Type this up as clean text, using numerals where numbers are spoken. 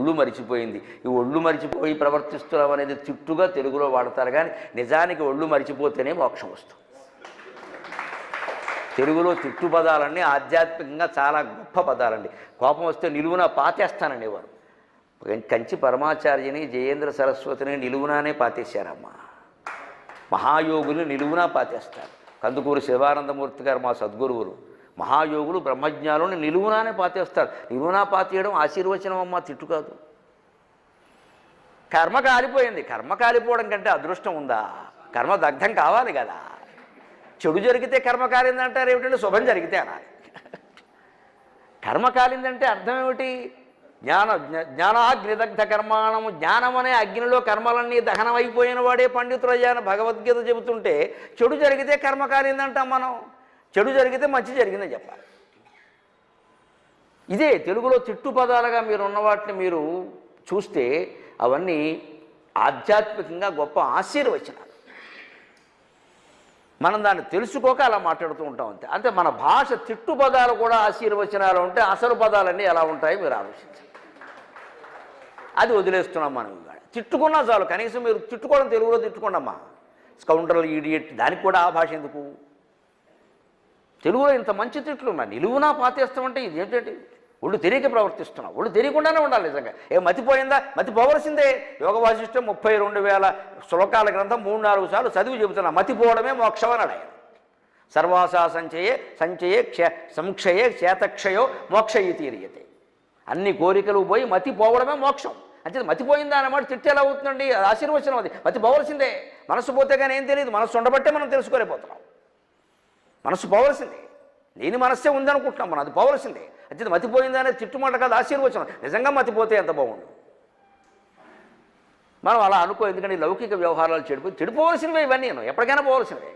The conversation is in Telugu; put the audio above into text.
ఒళ్ళు మరిచిపోయింది. ఈ ఒళ్ళు మరిచిపోయి ప్రవర్తిస్తున్నాం అనేది తిట్టుగా తెలుగులో వాడతారు, కానీ నిజానికి ఒళ్ళు మరిచిపోతేనే మోక్షం వస్తుంది. తెలుగులో తిట్టు పదాలన్నీ ఆధ్యాత్మికంగా చాలా గొప్ప పదాలండి. కోపం వస్తే నిలువున పాతేస్తాననేవారు. కంచి పరమాచార్యని, జయేంద్ర సరస్వతిని నిలువునానే పాతేశారమ్మా. మహాయోగులు నిలువునా పాతేస్తారు. కందుకూరు శివానందమూర్తి గారు మా సద్గురువులు. మహాయోగులు బ్రహ్మజ్ఞానులను నిలువునానే పాతేస్తారు. నిలువునా పాతేయడం ఆశీర్వచనం అమ్మ, తిట్టు కాదు. కర్మ కాలిపోయింది. కర్మ కాలిపోవడం కంటే అదృష్టం ఉందా? కర్మ దగ్ధం కావాలి కదా. చెడు జరిగితే కర్మ కాలిందంటారు ఏమిటంటే, శుభం జరిగితే అనాలి. కర్మ కాలిందంటే అర్థం ఏమిటి? జ్ఞానాగ్నిదగ్ధ కర్మాణము. జ్ఞానం అనే అగ్నిలో కర్మలన్నీ దహనమైపోయిన వాడే పండితుడయ్యాన భగవద్గీత చెబుతుంటే, చెడు జరిగితే కర్మ కాలిందంటాం మనం. చెడు జరిగితే మంచి జరిగిందని చెప్పాలి. ఇదే తెలుగులో తిట్టు పదాలుగా మీరు ఉన్న వాటిని మీరు చూస్తే అవన్నీ ఆధ్యాత్మికంగా గొప్ప ఆశీర్వచనాలు. మనం దాన్ని తెలుసుకోక అలా మాట్లాడుతూ ఉంటాం అంతే. అంటే మన భాష తిట్టు పదాలు కూడా ఆశీర్వచనాలు ఉంటే అసలు పదాలన్నీ ఎలా ఉంటాయో మీరు ఆలోచించండి. అది వదిలేస్తున్నాం మనం. ఇవాళ తిట్టుకున్నా చాలు, కనీసం మీరు తిట్టుకోవడం తెలుగులో తిట్టుకోండమ్మా. స్కౌంటర్లు, ఈడియట్, దానికి కూడా ఆ భాష ఎందుకు? తెలుగులో ఇంత మంచి తిట్లు ఉన్నాయి. నిలువునా పాతేస్తామంటే ఇది ఏంటంటే ఒళ్ళు తెలియక ప్రవర్తిస్తున్నాం. ఒళ్ళు తెలియకుండానే ఉండాలి నిజంగా. మతిపోయిందా? మతిపోవలసిందే. యోగ వాసిష్టం 32,000 శ్లోకాల గ్రంథం 3-4 సార్లు చదివి చెబుతున్నా. మతిపోవడమే మోక్షం అన్నాడు ఆయన. సర్వాసా సంచయే సంక్షయే క్షేతక్షయో మోక్ష తీరియతే. అన్ని కోరికలు పోయి మతి పోవడమే మోక్షం. అంటే మతిపోయిందా అన్నమాట తిట్టి ఎలా అవుతుందండి? ఆశీర్వచనం అది. మతి పోవలసిందే. మనసు పోతే కానీ ఏం తెలియదు. మనసు ఉండబట్టే మనం తెలుసుకోలేకపోతున్నాం. మనసు పోవలసిందే. లేని మనస్సే ఉందనుకుంటున్నాం మనం, అది పోవలసిందే. అంటే మతిపోయిందా అనేది తిట్టుమాట కాదు, ఆశీర్వచనం. నిజంగా మతిపోతే ఎంత బాగుండు. మనం అలా అనుకో. ఎందుకంటే లౌకిక వ్యవహారాలు చెడిపోవలసినవే ఇవన్నీ. ఎప్పటికైనా పోవలసినవే.